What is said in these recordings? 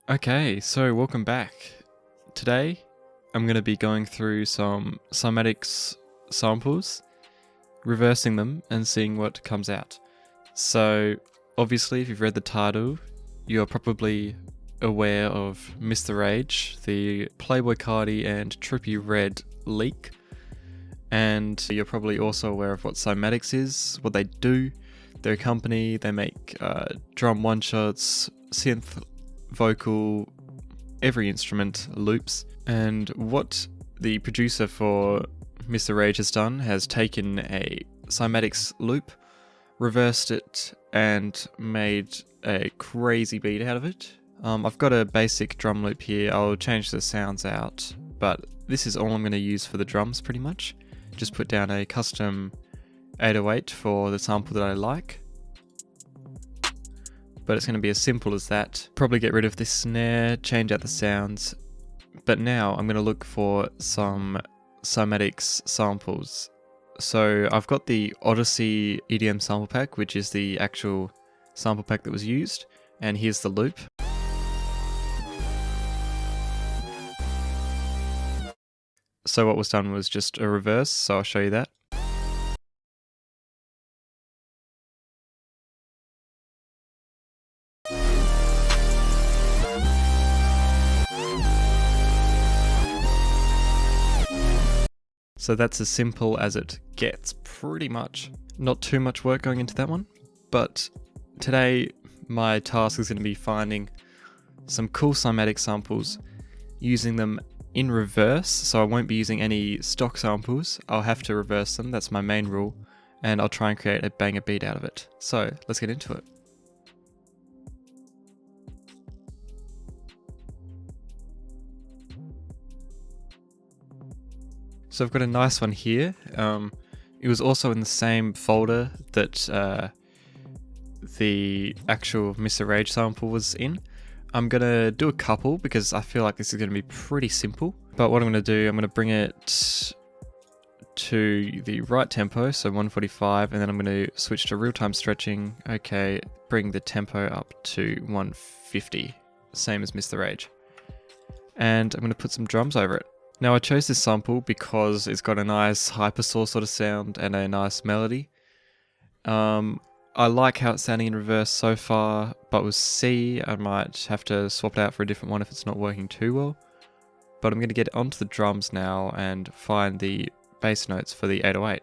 Okay, so welcome back. Today, I'm going to be going through some Cymatics samples, reversing them, and seeing what comes out. So, obviously, if you've read the title, you're probably aware of Mr. Rage, the Playboi Carti and Trippie Redd leak. And you're probably also aware of what Cymatics is, what they do. They're a company, they make drum one-shots, synth, vocal, every instrument, loops. And what the producer for Mr. Rage has done has taken a Cymatics loop, reversed it, and made a crazy beat out of it. I've got a basic drum loop here. I'll change the sounds out, but this is all I'm going to use for the drums pretty much. Just put down a custom 808 for the sample that I like. But it's going to be as simple as that. Probably get rid of this snare, change out the sounds. But now I'm going to look for some Cymatics samples. So I've got the Odyssey EDM sample pack, which is the actual sample pack that was used. And here's the loop. So what was done was just a reverse, so I'll show you that. So that's as simple as it gets, pretty much. Not too much work going into that one, but today my task is going to be finding some cool Cymatics samples, using them in reverse, so I won't be using any stock samples. I'll have to reverse them, that's my main rule, and I'll try and create a banger beat out of it. So let's get into it. So I've got a nice one here. It was also in the same folder that the actual Mr. Rage sample was in. I'm going to do a couple because I feel like this is going to be pretty simple. But what I'm going to do, I'm going to bring it to the right tempo, so 145, and then I'm going to switch to real-time stretching. Okay, bring the tempo up to 150, same as Mr. Rage. And I'm going to put some drums over it. Now I chose this sample because it's got a nice hypersaw sort of sound and a nice melody. I like how it's sounding in reverse so far, but with C I might have to swap it out for a different one if it's not working too well. But I'm going to get onto the drums now and find the bass notes for the 808.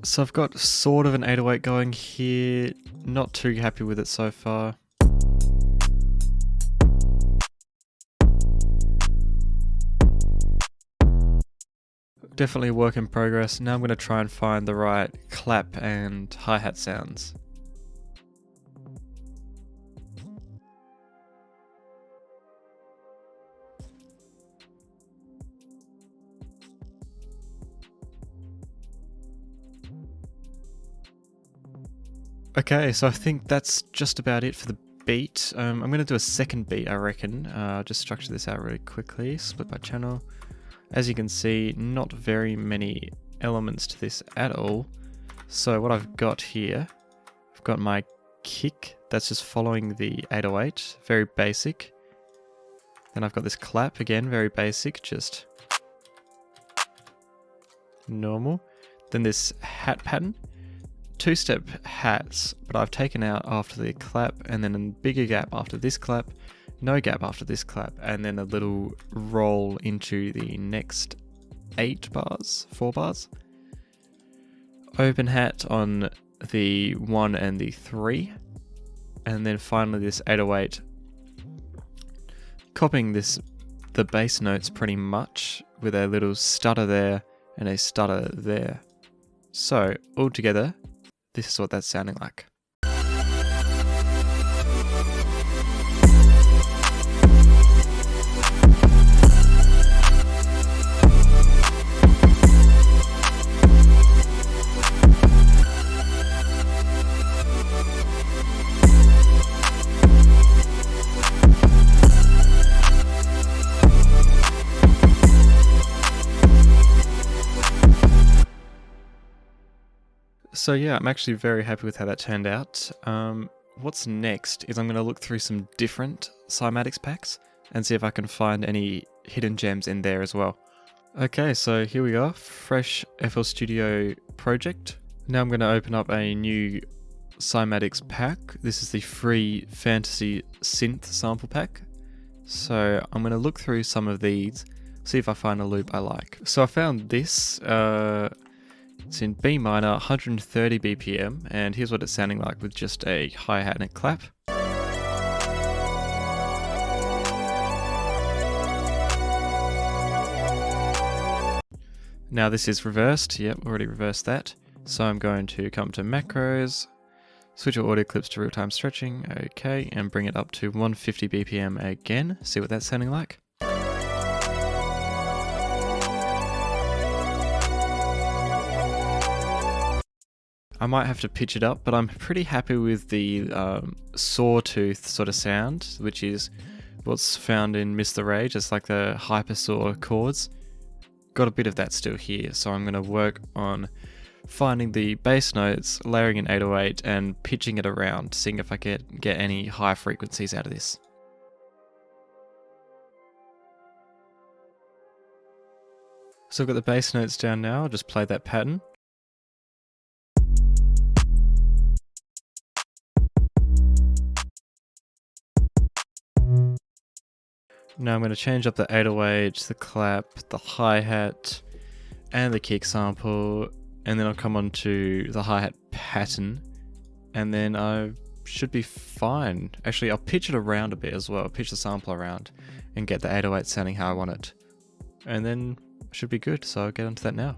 So I've got sort of an 808 going here, not too happy with it so far. Definitely a work in progress. Now I'm going to try and find the right clap and hi-hat sounds. Okay, so I think that's just about it for the beat. I'm going to do a second beat, I reckon. I'll just structure this out really quickly, split by channel. As you can see, not very many elements to this at all. So what I've got here, I've got my kick, that's just following the 808, very basic. Then I've got this clap, again, very basic, just normal. Then this hat pattern. Two-step hats, but I've taken out after the clap, and then a bigger gap after this clap, no gap after this clap, and then a little roll into the next 4 bars. Open hat on the 1 and the 3, and then finally this 808, copying the bass notes pretty much with a little stutter there and a stutter there. So all together, this is what that's sounding like. So yeah, I'm actually very happy with how that turned out. What's next is I'm going to look through some different cymatics packs and see if I can find any hidden gems in there as well. Okay, so here we are, fresh FL Studio project. Now I'm going to open up a new cymatics pack. This is the free fantasy synth sample pack. So I'm going to look through some of these, see if I find a loop I like. So I found this, it's in B minor, 130 BPM, and here's what it's sounding like with just a hi-hat and a clap. Now this is reversed, yep, already reversed that. So I'm going to come to macros, switch your audio clips to real-time stretching, okay, and bring it up to 150 BPM again, see what that's sounding like. I might have to pitch it up, but I'm pretty happy with the sawtooth sort of sound, which is what's found in Mr. Rage. It's like the hyper saw chords. Got a bit of that still here, so I'm going to work on finding the bass notes, layering an 808 and pitching it around, seeing if I can get any high frequencies out of this. So I've got the bass notes down now, I'll just play that pattern. Now I'm going to change up the 808, the clap, the hi-hat, and the kick sample, and then I'll come on to the hi-hat pattern, and then I should be fine. Actually, I'll pitch it around a bit as well, pitch the sample around, and get the 808 sounding how I want it. And then I should be good, so I'll get onto that now.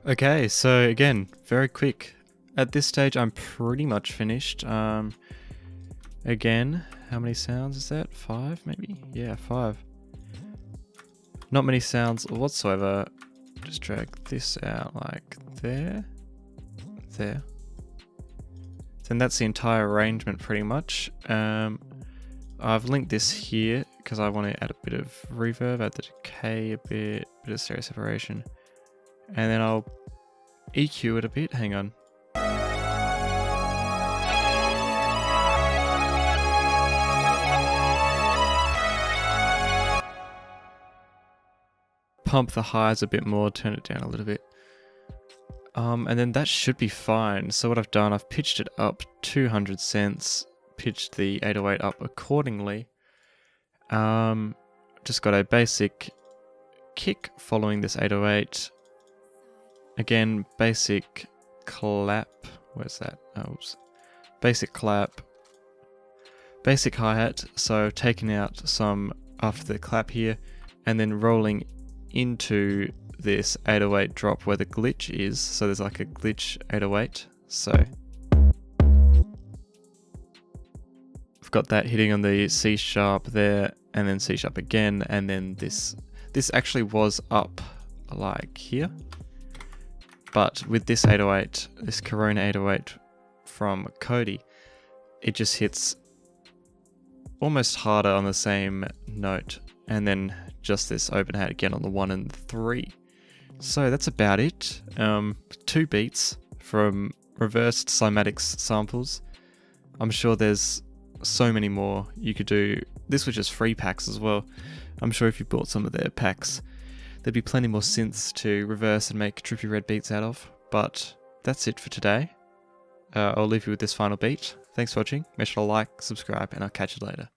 Okay, so again, very quick. At this stage, I'm pretty much finished. Again, how many sounds is that? 5 maybe? Yeah, 5. Not many sounds whatsoever. Just drag this out like there. There. Then that's the entire arrangement pretty much. I've linked this here because I want to add a bit of reverb, add the decay a bit of stereo separation. And then I'll EQ it a bit, hang on. Pump the highs a bit more, turn it down a little bit. And then that should be fine. So what I've done, I've pitched it up 200 cents, pitched the 808 up accordingly. Just got a basic kick following this 808. Again, basic clap. Where's that? Oops. Basic clap. Basic hi-hat. So taking out some after the clap here, and then rolling into this 808 drop where the glitch is. So there's like a glitch 808. So I've got that hitting on the C sharp there, and then C sharp again, and then this actually was up like here. But with this 808, this Corona 808 from Kodi, it just hits almost harder on the same note, and then just this open hat again on the 1 and 3. So that's about it. 2 beats from reversed cymatics samples. I'm sure there's so many more you could do. This was just free packs as well. I'm sure if you bought some of their packs, there'd be plenty more synths to reverse and make trippy red beats out of. But that's it for today. I'll leave you with this final beat. Thanks for watching. Make sure to like, subscribe, and I'll catch you later.